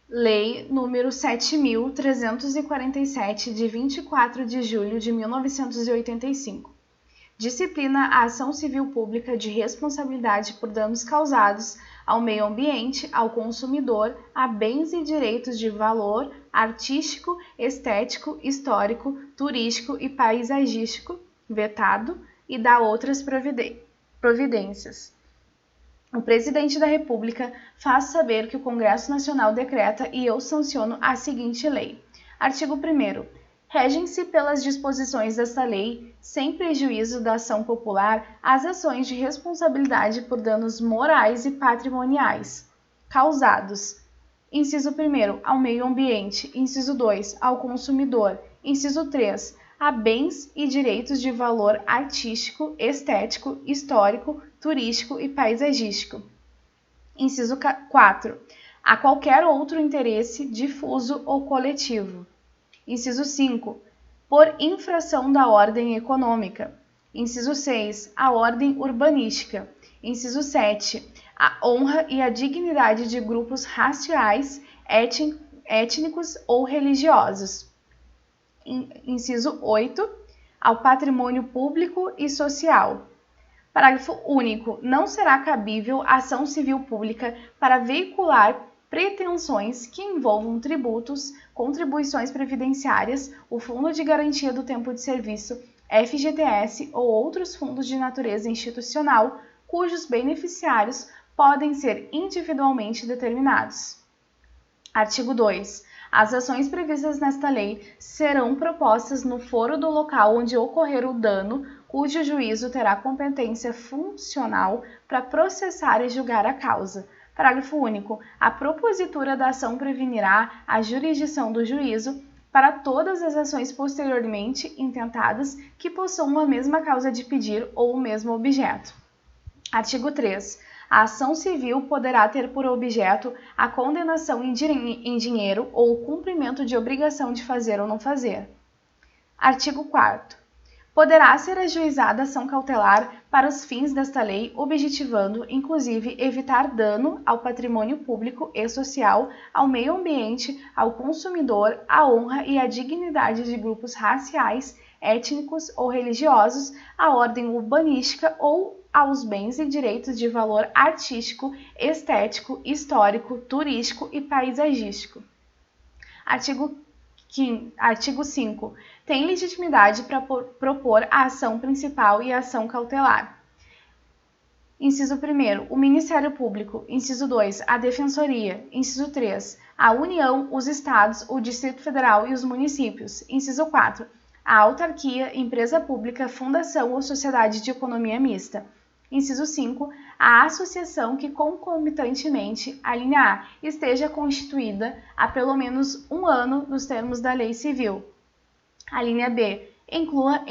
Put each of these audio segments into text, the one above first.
Lei número 7.347, de 24 de julho de 1985. Disciplina a ação civil pública de responsabilidade por danos causados ao meio ambiente, ao consumidor, a bens e direitos de valor artístico, estético, histórico, turístico e paisagístico, vetado, e dá outras providências. O Presidente da República faz saber que o Congresso Nacional decreta e eu sanciono a seguinte lei. Artigo 1º. Regem-se pelas disposições desta lei, sem prejuízo da ação popular, as ações de responsabilidade por danos morais e patrimoniais causados. Inciso 1º, ao meio ambiente. Inciso 2, ao consumidor. Inciso 3, a bens e direitos de valor artístico, estético, histórico, turístico e paisagístico. Inciso 4, a qualquer outro interesse difuso ou coletivo. Inciso 5, por infração da ordem econômica. Inciso 6, a ordem urbanística. Inciso 7, a honra e a dignidade de grupos raciais, étnicos ou religiosos. Inciso 8, ao patrimônio público e social. Parágrafo único. Não será cabível ação civil pública para veicular pretensões que envolvam tributos, contribuições previdenciárias, o Fundo de Garantia do Tempo de Serviço, FGTS ou outros fundos de natureza institucional, cujos beneficiários podem ser individualmente determinados. Artigo 2. As ações previstas nesta lei serão propostas no foro do local onde ocorrer o dano, cujo juízo terá competência funcional para processar e julgar a causa. Parágrafo único. A propositura da ação prevenirá a jurisdição do juízo para todas as ações posteriormente intentadas que possuam a mesma causa de pedir ou o mesmo objeto. Artigo 3. A ação civil poderá ter por objeto a condenação em dinheiro ou o cumprimento de obrigação de fazer ou não fazer. Artigo 4º. Poderá ser ajuizada ação cautelar para os fins desta lei, objetivando, inclusive, evitar dano ao patrimônio público e social, ao meio ambiente, ao consumidor, à honra e à dignidade de grupos raciais, étnicos ou religiosos, à ordem urbanística ou aos bens e direitos de valor artístico, estético, histórico, turístico e paisagístico. Artigo 5. Tem legitimidade para propor a ação principal e a ação cautelar. Inciso 1º, o Ministério Público. Inciso 2, a Defensoria. Inciso 3, a União, os Estados, o Distrito Federal e os municípios. Inciso 4, a autarquia, empresa pública, fundação ou sociedade de economia mista. Inciso 5, a associação que concomitantemente, a linha A, esteja constituída há pelo menos 1 ano nos termos da lei civil. A linha B, inclua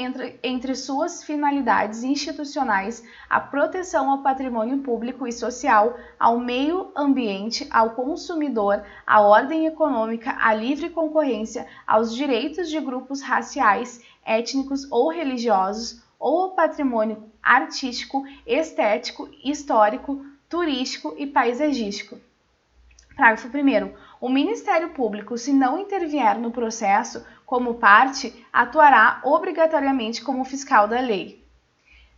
entre suas finalidades institucionais a proteção ao patrimônio público e social, ao meio ambiente, ao consumidor, à ordem econômica, à livre concorrência, aos direitos de grupos raciais, étnicos ou religiosos, ou ao patrimônio artístico, estético, histórico, turístico e paisagístico. Parágrafo 1º. O Ministério Público, se não intervier no processo como parte, atuará obrigatoriamente como fiscal da lei.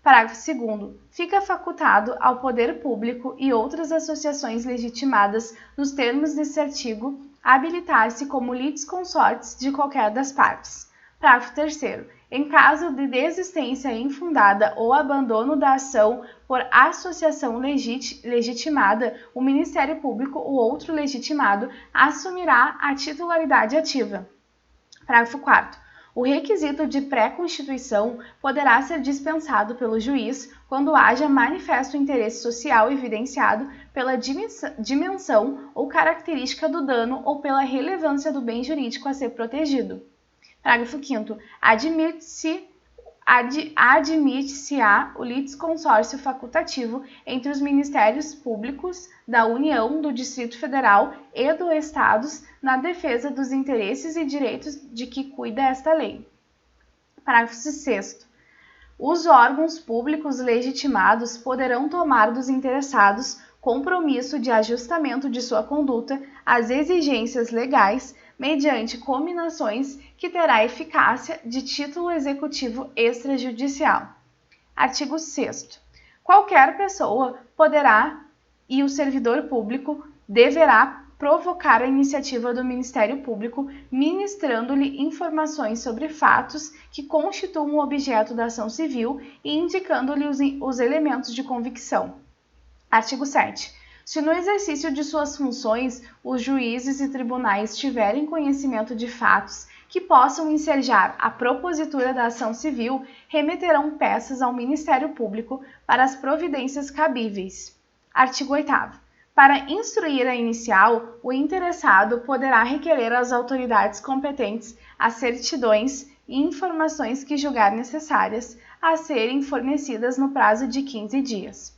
Parágrafo 2º. Fica facultado ao Poder Público e outras associações legitimadas nos termos deste artigo habilitar-se como litisconsortes de qualquer das partes. Parágrafo 3º. Em caso de desistência infundada ou abandono da ação por associação legitimada, o Ministério Público ou outro legitimado assumirá a titularidade ativa. Parágrafo 4º. O requisito de pré-constituição poderá ser dispensado pelo juiz quando haja manifesto interesse social evidenciado pela dimensão ou característica do dano ou pela relevância do bem jurídico a ser protegido. Parágrafo 5º. Admite-se-á o litisconsórcio facultativo entre os Ministérios Públicos da União, do Distrito Federal e dos Estados na defesa dos interesses e direitos de que cuida esta lei. Parágrafo 6º. Os órgãos públicos legitimados poderão tomar dos interessados compromisso de ajustamento de sua conduta às exigências legais mediante combinações que terá eficácia de título executivo extrajudicial. Artigo 6º. Qualquer pessoa poderá e o servidor público deverá provocar a iniciativa do Ministério Público, ministrando-lhe informações sobre fatos que constituam o objeto da ação civil e indicando-lhe os elementos de convicção. Artigo 7. Se no exercício de suas funções os juízes e tribunais tiverem conhecimento de fatos que possam ensejar a propositura da ação civil, remeterão peças ao Ministério Público para as providências cabíveis. Artigo 8º. Para instruir a inicial, o interessado poderá requerer às autoridades competentes as certidões e informações que julgar necessárias a serem fornecidas no prazo de 15 dias.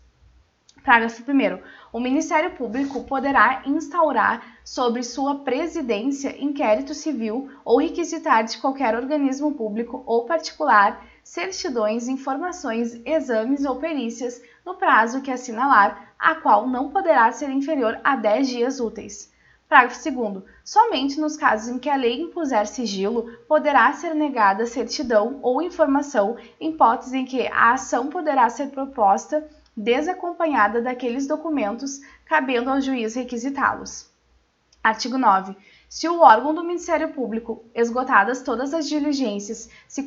Parágrafo 1º. O Ministério Público poderá instaurar sobre sua presidência inquérito civil ou requisitar de qualquer organismo público ou particular certidões, informações, exames ou perícias no prazo que assinalar, a qual não poderá ser inferior a 10 dias úteis. Parágrafo 2º. Somente nos casos em que a lei impuser sigilo, poderá ser negada certidão ou informação, em hipótese em que a ação poderá ser proposta desacompanhada daqueles documentos, cabendo ao juiz requisitá-los. Artigo 9. Se o órgão do Ministério Público, esgotadas todas as diligências, se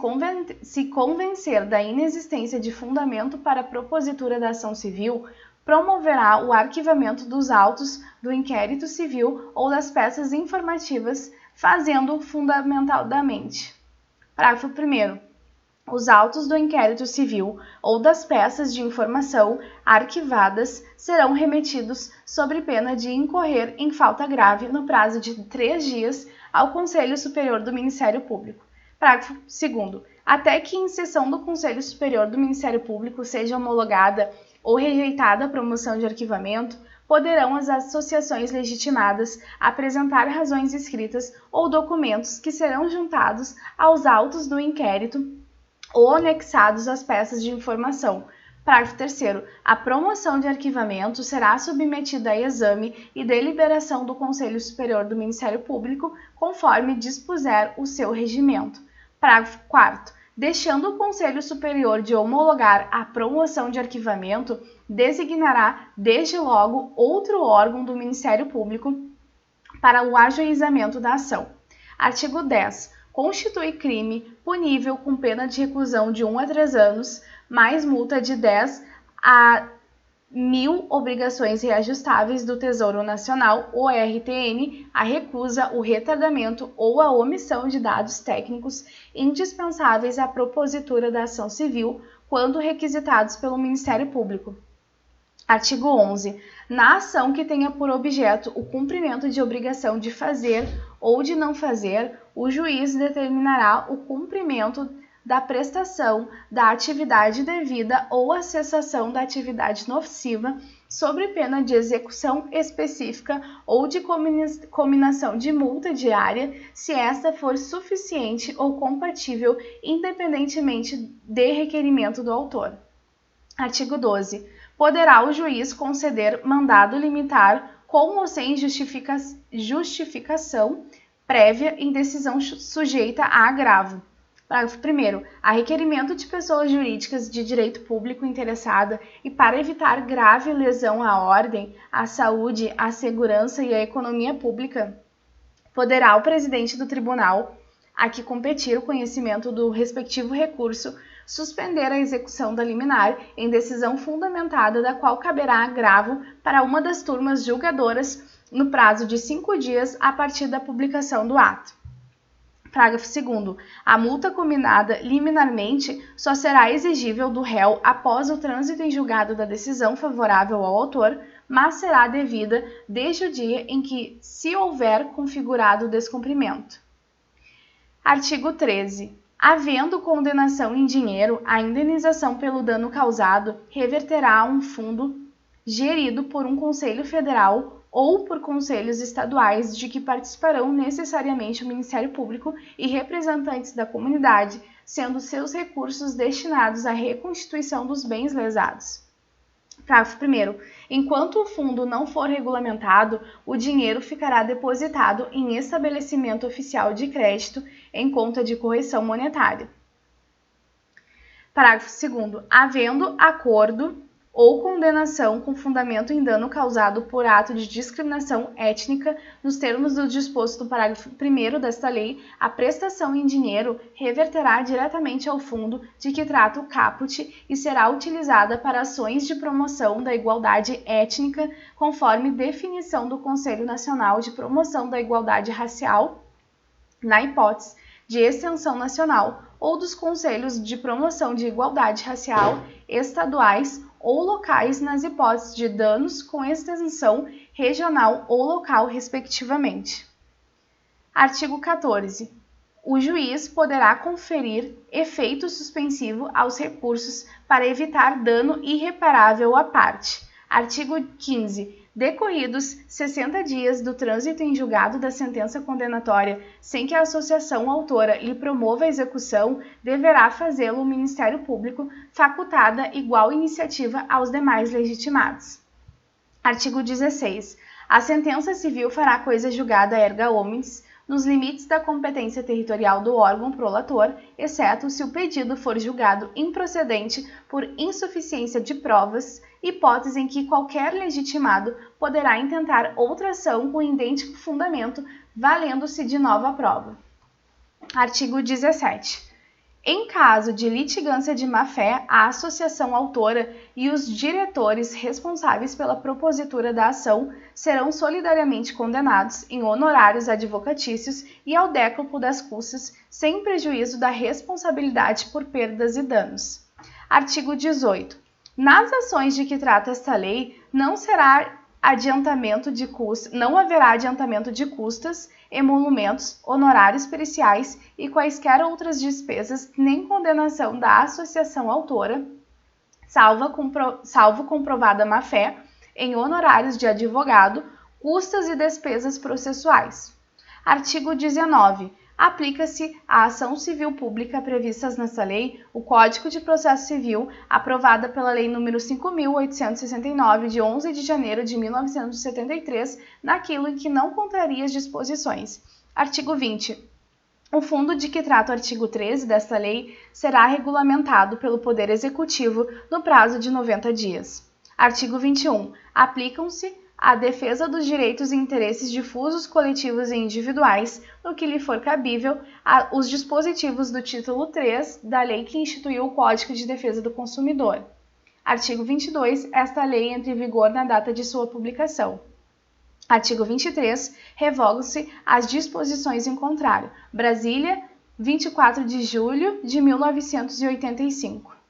convencer da inexistência de fundamento para a propositura da ação civil, promoverá o arquivamento dos autos do inquérito civil ou das peças informativas, fazendo fundamentadamente. Parágrafo 1º. Os autos do inquérito civil ou das peças de informação arquivadas serão remetidos sob pena de incorrer em falta grave no prazo de 3 dias ao Conselho Superior do Ministério Público. Parágrafo 2º. Até que em sessão do Conselho Superior do Ministério Público seja homologada ou rejeitada a promoção de arquivamento, poderão as associações legitimadas apresentar razões escritas ou documentos que serão juntados aos autos do inquérito ou anexados às peças de informação. Parágrafo 3º. A promoção de arquivamento será submetida a exame e deliberação do Conselho Superior do Ministério Público, conforme dispuser o seu regimento. Parágrafo 4º. Deixando o Conselho Superior de homologar a promoção de arquivamento, designará, desde logo, outro órgão do Ministério Público para o ajuizamento da ação. Artigo 10. Constitui crime punível com pena de reclusão de 1 a 3 anos, mais multa de 10 a 1.000 obrigações reajustáveis do Tesouro Nacional, o RTN, a recusa, o retardamento ou a omissão de dados técnicos indispensáveis à propositura da ação civil, quando requisitados pelo Ministério Público. Artigo 11. Na ação que tenha por objeto o cumprimento de obrigação de fazer ou de não fazer, o juiz determinará o cumprimento da prestação da atividade devida ou a cessação da atividade nociva, sob pena de execução específica ou de cominação de multa diária, se esta for suficiente ou compatível, independentemente de requerimento do autor. Artigo 12. Poderá o juiz conceder mandado limitar com ou sem justificação prévia em decisão sujeita a agravo. Parágrafo 1º. A requerimento de pessoas jurídicas de direito público interessada e para evitar grave lesão à ordem, à saúde, à segurança e à economia pública, poderá o presidente do tribunal, a que competir o conhecimento do respectivo recurso, suspender a execução da liminar em decisão fundamentada da qual caberá agravo para uma das turmas julgadoras no prazo de 5 dias a partir da publicação do ato. Parágrafo 2º. A multa combinada liminarmente só será exigível do réu após o trânsito em julgado da decisão favorável ao autor, mas será devida desde o dia em que se houver configurado o descumprimento. Artigo 13. Havendo condenação em dinheiro, a indenização pelo dano causado reverterá a um fundo gerido por um Conselho Federal ou por conselhos estaduais de que participarão necessariamente o Ministério Público e representantes da comunidade, sendo seus recursos destinados à reconstituição dos bens lesados. Parágrafo 1º. Enquanto o fundo não for regulamentado, o dinheiro ficará depositado em estabelecimento oficial de crédito em conta de correção monetária. Parágrafo 2º. Havendo acordo ou condenação com fundamento em dano causado por ato de discriminação étnica, nos termos do disposto no parágrafo 1º desta lei, a prestação em dinheiro reverterá diretamente ao fundo de que trata o caput e será utilizada para ações de promoção da igualdade étnica, conforme definição do Conselho Nacional de Promoção da Igualdade Racial, na hipótese de extensão nacional, ou dos Conselhos de Promoção de Igualdade Racial estaduais ou locais nas hipóteses de danos com extensão regional ou local, respectivamente. Artigo 14. O juiz poderá conferir efeito suspensivo aos recursos para evitar dano irreparável à parte. Artigo 15. Decorridos 60 dias do trânsito em julgado da sentença condenatória, sem que a associação autora lhe promova a execução, deverá fazê-lo o Ministério Público, facultada igual iniciativa aos demais legitimados. Artigo 16. A sentença civil fará coisa julgada erga omnes, nos limites da competência territorial do órgão prolator, exceto se o pedido for julgado improcedente por insuficiência de provas, hipótese em que qualquer legitimado poderá intentar outra ação com idêntico fundamento, valendo-se de nova prova. Artigo 17. Em caso de litigância de má-fé, a associação autora e os diretores responsáveis pela propositura da ação serão solidariamente condenados em honorários advocatícios e ao décuplo das custas, sem prejuízo da responsabilidade por perdas e danos. Artigo 18. Nas ações de que trata esta lei, não haverá adiantamento de custas, emolumentos, honorários periciais e quaisquer outras despesas, nem condenação da associação autora, salvo comprovada má-fé, em honorários de advogado, custas e despesas processuais. Artigo 19. Aplica-se à ação civil pública previstas nesta lei o Código de Processo Civil, aprovada pela Lei nº 5.869, de 11 de janeiro de 1973, naquilo em que não contraria as disposições. Artigo 20. O fundo de que trata o artigo 13 desta lei será regulamentado pelo Poder Executivo no prazo de 90 dias. Artigo 21. Aplicam-se à defesa dos direitos e interesses difusos, coletivos e individuais, no que lhe for cabível, os dispositivos do título 3 da lei que instituiu o Código de Defesa do Consumidor. Artigo 22. Esta lei entra em vigor na data de sua publicação. Artigo 23. Revogam-se as disposições em contrário. Brasília, 24 de julho de 1985.